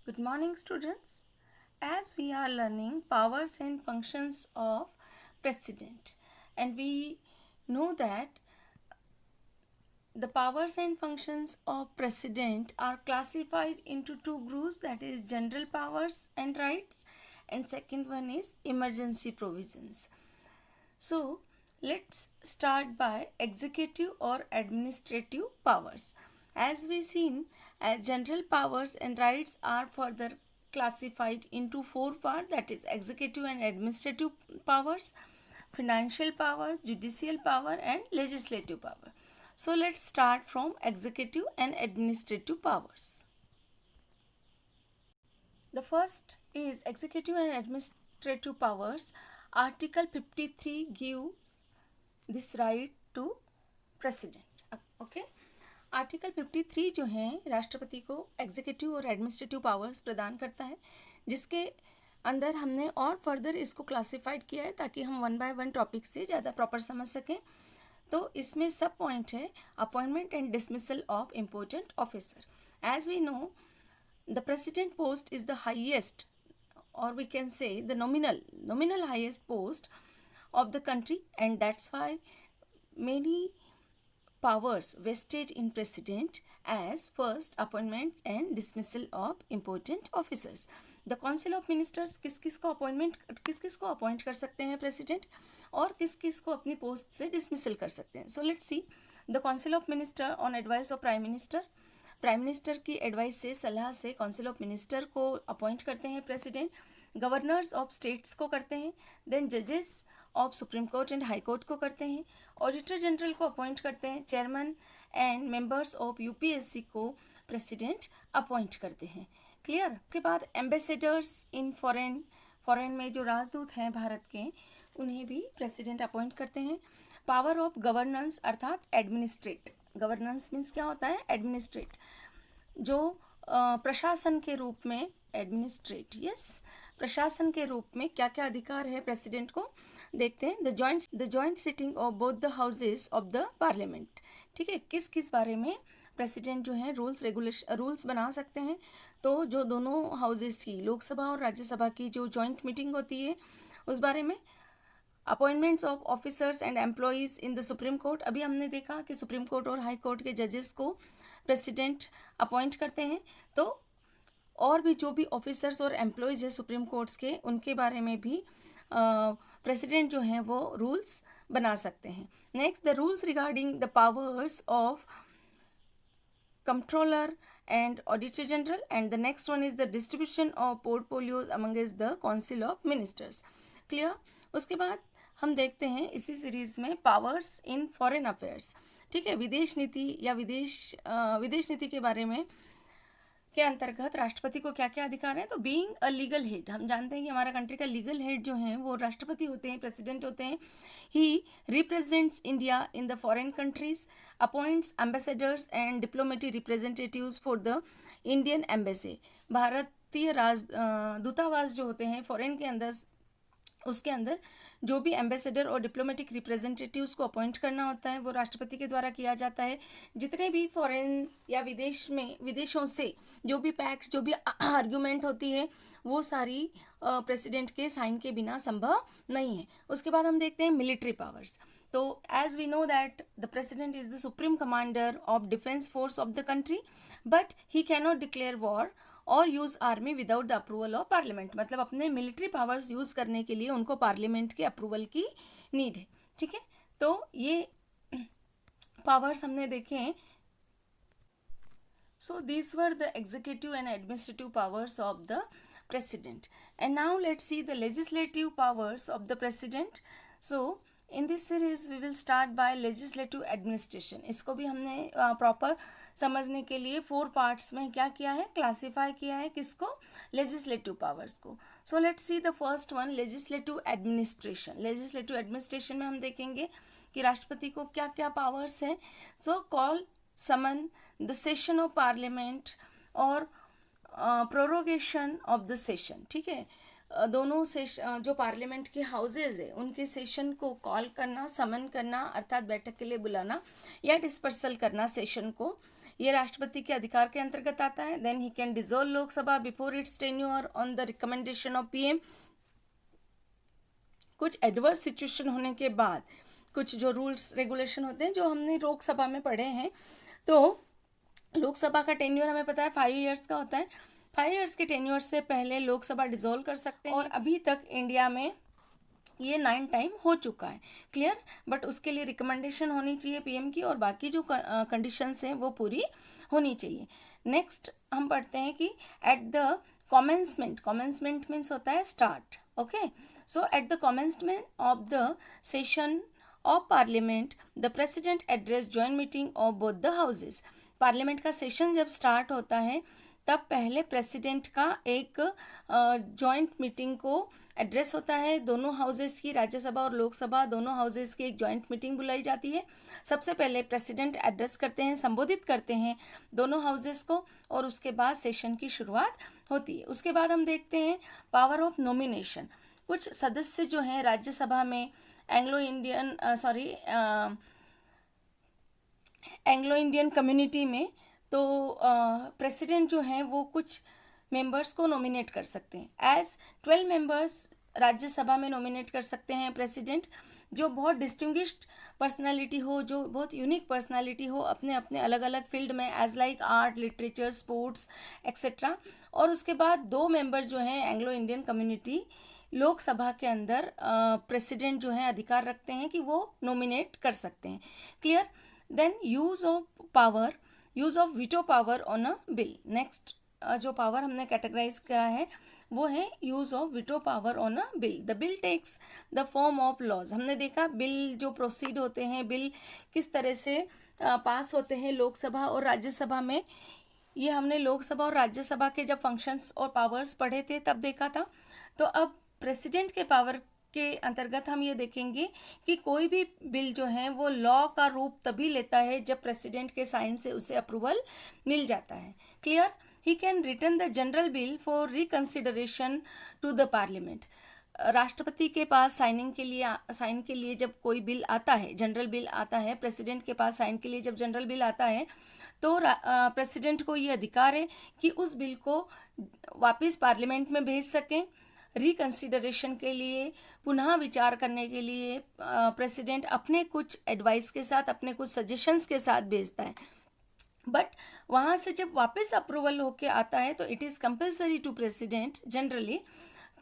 Good morning, students. As we are learning powers and functions of president, and we know that the powers and functions of president are classified into two groups, that is general powers and rights, and second one is emergency provisions. So let's start by executive or administrative powers. As we seen, general powers and rights are further classified into four parts, that is executive and administrative powers, financial power, judicial power and legislative power. So let's start from executive and administrative powers. The first is executive and administrative powers. Article 53 gives this right to president. Okay, article 53 जो है राष्ट्रपति को executive और administrative powers प्रदान करता है, जिसके अंदर हमने और फर्दर इसको क्लासिफाइड किया है ताकि हम वन बाय वन टॉपिक से ज़्यादा प्रॉपर समझ सकें. तो इसमें सब पॉइंट है appointment and dismissal of important officer. As we know, the president post is the highest, or we can say the nominal highest post of the country, and that's why many powers vested in president as first appointments and dismissal of important officers. The council of ministers किस किस को appoint कर सकते हैं president, और किस किस को अपनी पोस्ट से डिसमिसल कर सकते हैं. So let's see. The council of minister on advice of prime minister की एडवाइस से, सलाह से काउंसिल ऑफ मिनिस्टर को अपॉइंट करते हैं प्रेसिडेंट. गवर्नर्स ऑफ स्टेट्स को करते हैं. देन जजेस of supreme court and high court को करते हैं. ऑडिटर जनरल को अपॉइंट करते हैं. Chairman and members of UPSC को प्रेसिडेंट अपॉइंट करते हैं. क्लियर. के बाद एम्बेसडर्स इन फॉरेन में जो राजदूत हैं भारत के, उन्हें भी प्रेसिडेंट अपॉइंट करते हैं. पावर ऑफ गवर्नेंस अर्थात एडमिनिस्ट्रेट. गवर्नेंस मीन्स क्या होता है? एडमिनिस्ट्रेट. जो प्रशासन के रूप में एडमिनिस्ट्रेट, प्रशासन के रूप में क्या क्या अधिकार है प्रेसिडेंट को, देखते हैं. The joint sitting of both the houses of the parliament. ठीक है, किस किस बारे में प्रेसिडेंट जो है रूल्स बना सकते हैं. तो जो दोनों हाउसेस की, लोकसभा और राज्यसभा की जो जॉइंट मीटिंग होती है, उस बारे में. Appointments of officers and employees in the supreme court. अभी हमने देखा कि सुप्रीम कोर्ट और हाई कोर्ट के जजेस को प्रेसिडेंट अपॉइंट करते हैं. तो और भी जो भी ऑफिसर्स और एम्प्लॉयज़ है सुप्रीम कोर्ट्स के, उनके बारे में भी प्रेसिडेंट जो हैं वो रूल्स बना सकते हैं. Next, the rules regarding the powers of controller and auditor general, and the next one is the distribution of portfolios amongst the council of ministers. clear. उसके बाद हम देखते हैं इसी सीरीज में पावर्स इन फॉरेन अफेयर्स. ठीक है, विदेश नीति या विदेश नीति के बारे में के अंतर्गत राष्ट्रपति को क्या क्या अधिकार हैं. तो बीइंग अ लीगल हेड, हम जानते हैं कि हमारा कंट्री का लीगल हेड जो है वो राष्ट्रपति होते हैं, प्रेसिडेंट होते हैं. ही represents India in the foreign countries, appoints ambassadors and diplomatic representatives for the Indian embassy. भारतीय दूतावास जो होते हैं फॉरेन के अंदर, उसके अंदर जो भी एम्बेसडर और डिप्लोमेटिक रिप्रेजेंटेटिव्स को अपॉइंट करना होता है वो राष्ट्रपति के द्वारा किया जाता है. जितने भी फॉरेन या विदेशों से जो भी पैक्ट्स, जो भी आर्ग्यूमेंट होती है, वो सारी प्रेसिडेंट के साइन के बिना संभव नहीं है. उसके बाद हम देखते हैं मिलिट्री पावर्स. तो as we know that the president is the supreme commander of defence force of the country, but he can not declare war और use army without the approval of parliament. मतलब अपने military powers use करने के लिए उनको parliament के approval की need है. ठीक है, तो ये पावर्स हमने देखे हैं. So these were the executive and administrative powers of the president. And now let's see the legislative powers of the president. So in this series we will start by legislative administration. इसको भी हमने proper समझने के लिए 4 parts में क्या किया है, क्लासीफाई किया है. किसको? लेजिस्लेटिव पावर्स को. So let's see the first one, legislative administration. Legislative administration में हम देखेंगे कि राष्ट्रपति को क्या क्या पावर्स हैं. So call, summon the session of parliament और प्रोरोगेशन ऑफ द सेशन. ठीक है, दोनों सेशन जो पार्लियामेंट के हाउसेज है उनके सेशन को कॉल करना, समन करना अर्थात बैठक के लिए बुलाना, या डिस्पर्सल करना सेशन को, ये राष्ट्रपति के अधिकार के अंतर्गत आता है। Then he can dissolve Lok Sabha before its tenure on the recommendation of PM. कुछ एडवर्स सिचुएशन होने के बाद कुछ जो रूल्स रेगुलेशन होते हैं जो हमने लोकसभा में पढ़े हैं, तो लोकसभा का टेन्योर हमें पता है 5 ईयर्स का होता है। 5 ईयर्स के टेन्योर से पहले लोकसभा डिसॉल्व कर सकते हैं, और अभी तक इंडिया में ये 9 टाइम हो चुका है। क्लियर? बट उसके लिए रिकमेंडेशन होनी चाहिए पीएम की, और बाकी जो कंडीशंस हैं वो पूरी होनी चाहिए। नेक्स्ट हम पढ़ते हैं कि एट द कॉमेंसमेंट मीन्स होता है start. Okay, so at the कॉमेंसमेंट of the session of parliament the president address joint meeting of both the houses. Parliament का सेशन जब स्टार्ट होता है तब पहले प्रेसिडेंट का एक जॉइंट मीटिंग को एड्रेस होता है। दोनों हाउसेस की, राज्यसभा और लोकसभा दोनों हाउसेस की एक जॉइंट मीटिंग बुलाई जाती है। सबसे पहले प्रेसिडेंट एड्रेस करते हैं, संबोधित करते हैं दोनों हाउसेस को, और उसके बाद सेशन की शुरुआत होती है। उसके बाद हम देखते हैं पावर ऑफ नॉमिनेशन। कुछ सदस्य जो हैं राज्यसभा में एंग्लो इंडियन कम्युनिटी में, तो प्रेसिडेंट जो हैं वो कुछ मेंबर्स को नॉमिनेट कर सकते हैं। एज 12 मेंबर्स राज्यसभा में नॉमिनेट कर सकते हैं प्रेसिडेंट, जो बहुत डिस्टिंग्विश्ड पर्सनालिटी हो, जो बहुत यूनिक पर्सनालिटी हो अपने अपने अलग अलग फील्ड में, as like art, literature, sports etcetera. और उसके बाद 2 मेंबर जो हैं एंग्लो इंडियन कम्युनिटी लोकसभा के अंदर प्रेसिडेंट जो है अधिकार रखते हैं कि वो नॉमिनेट कर सकते हैं। Clear? Then use of veto power on a bill. Next जो पावर हमने कैटेगराइज करा है वो है use of veto power on a bill. The bill takes the form of laws. हमने देखा बिल जो प्रोसीड होते हैं, बिल किस तरह से पास होते हैं लोकसभा और राज्यसभा में, ये हमने लोकसभा और राज्यसभा के जब फंक्शंस और पावर्स पढ़े थे तब देखा था। तो अब प्रेसिडेंट के पावर के अंतर्गत हम ये देखेंगे कि कोई भी बिल जो है वो लॉ का रूप तभी लेता है जब प्रेसिडेंट के साइन से उसे अप्रूवल मिल जाता है। Clear? He can return the general bill for reconsideration to the parliament. राष्ट्रपति के पास साइन के लिए जब कोई बिल आता है, जनरल बिल आता है, प्रेसिडेंट के पास साइन के लिए जब जनरल बिल आता है, तो प्रेसिडेंट को ये अधिकार है कि उस बिल को वापस पार्लियामेंट में भेज सकें रिकंसिडरेशन के लिए, पुनः विचार करने के लिए। प्रेसिडेंट अपने कुछ एडवाइस के साथ, अपने कुछ सजेशंस के साथ भेजता है, बट वहाँ से जब वापस अप्रूवल होके आता है तो it is compulsory to president generally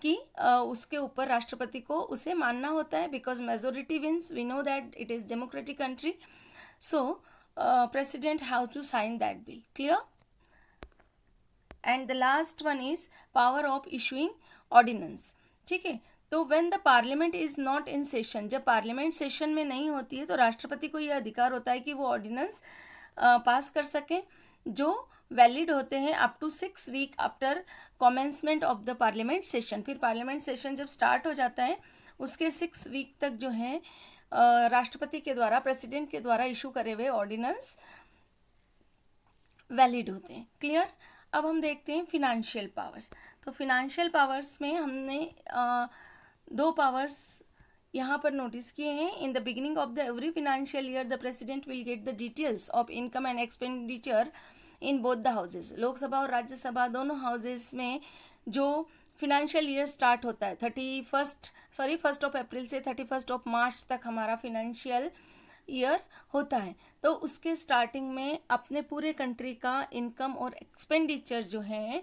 कि उसके ऊपर राष्ट्रपति को उसे मानना होता है, because majority wins, we know that it is democratic country, so president have to sign that bill. Clear? And the last one is power of issuing ordinance. ठीक है, तो when the parliament is not in session, जब parliament session में नहीं होती है तो राष्ट्रपति को यह अधिकार होता है कि वो ऑर्डिनेंस पास कर सकें जो वैलिड होते हैं up to 6 week after commencement of the parliament session. फिर पार्लियामेंट सेशन जब स्टार्ट हो जाता है उसके 6 वीक तक जो है राष्ट्रपति के द्वारा, प्रेसिडेंट के द्वारा इशू करे हुए ऑर्डिनेंस वैलिड होते हैं। क्लियर? अब हम देखते हैं फिनेंशियल पावर्स। तो फिनेंशियल पावर्स में हमने 2 पावर्स यहाँ पर नोटिस किए हैं। In the beginning of the every financial year the president will get the details of income and expenditure in both the houses. Lok Sabha और राज्यसभा दोनों हाउसेस में जो फिनेंशियल ईयर स्टार्ट होता है 1 अप्रैल से 31 मार्च तक हमारा फिनेंशियल ईयर होता है, तो उसके स्टार्टिंग में अपने पूरे कंट्री का इनकम और एक्सपेंडिचर जो है,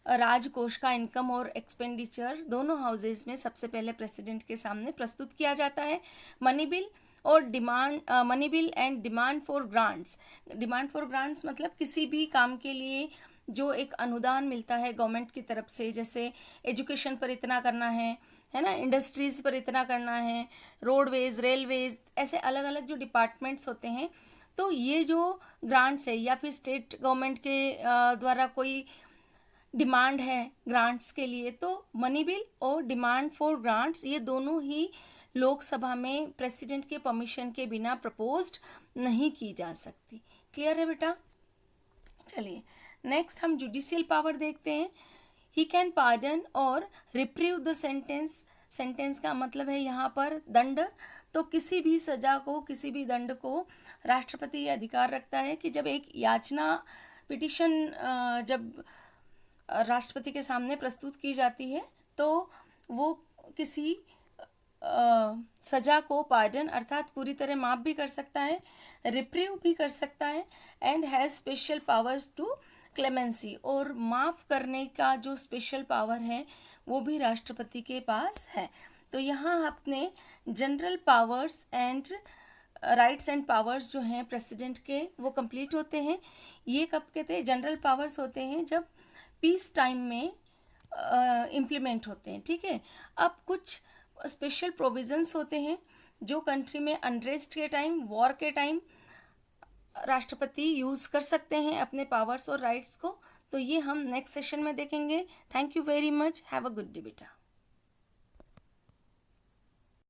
राजकोष का इनकम और एक्सपेंडिचर दोनों हाउसेस में सबसे पहले प्रेसिडेंट के सामने प्रस्तुत किया जाता है। Money bill and demand for grants. Demand for grants मतलब किसी भी काम के लिए जो एक अनुदान मिलता है गवर्नमेंट की तरफ से, जैसे एजुकेशन पर इतना करना है ना, इंडस्ट्रीज़ पर इतना करना है, रोडवेज, रेलवेज, ऐसे अलग अलग जो डिपार्टमेंट्स होते हैं, तो ये जो ग्रांट्स है या फिर स्टेट गवर्नमेंट के द्वारा कोई डिमांड है ग्रांट्स के लिए, तो मनी बिल और डिमांड फॉर ग्रांट्स ये दोनों ही लोकसभा में प्रेसिडेंट के परमिशन के बिना प्रपोज्ड नहीं की जा सकती। क्लियर है बेटा? चलिए नेक्स्ट हम जुडिशियल पावर देखते हैं। ही कैन पार्डन और रिप्रीव द सेंटेंस सेंटेंस का मतलब है यहाँ पर दंड। तो किसी भी सजा को, किसी भी दंड को राष्ट्रपति ये अधिकार रखता है कि जब एक याचना पिटिशन जब राष्ट्रपति के सामने प्रस्तुत की जाती है तो वो किसी सजा को पार्डन अर्थात पूरी तरह माफ़ भी कर सकता है, रिप्रीव भी कर सकता है, and has special powers to clemency, और माफ़ करने का जो स्पेशल पावर है वो भी राष्ट्रपति के पास है। तो यहाँ अपने general powers and rights and powers जो हैं प्रेसिडेंट के वो कंप्लीट होते हैं। ये कब कहते हैं? जनरल पावर्स होते हैं जब पीस टाइम में इम्प्लीमेंट होते हैं, ठीक है। अब कुछ स्पेशल प्रोविजंस होते हैं जो कंट्री में अनरेस्ट के टाइम, वॉर के टाइम राष्ट्रपति यूज़ कर सकते हैं अपने पावर्स और राइट्स को। तो ये हम नेक्स्ट सेशन में देखेंगे। Thank you very much. Have a good day बेटा।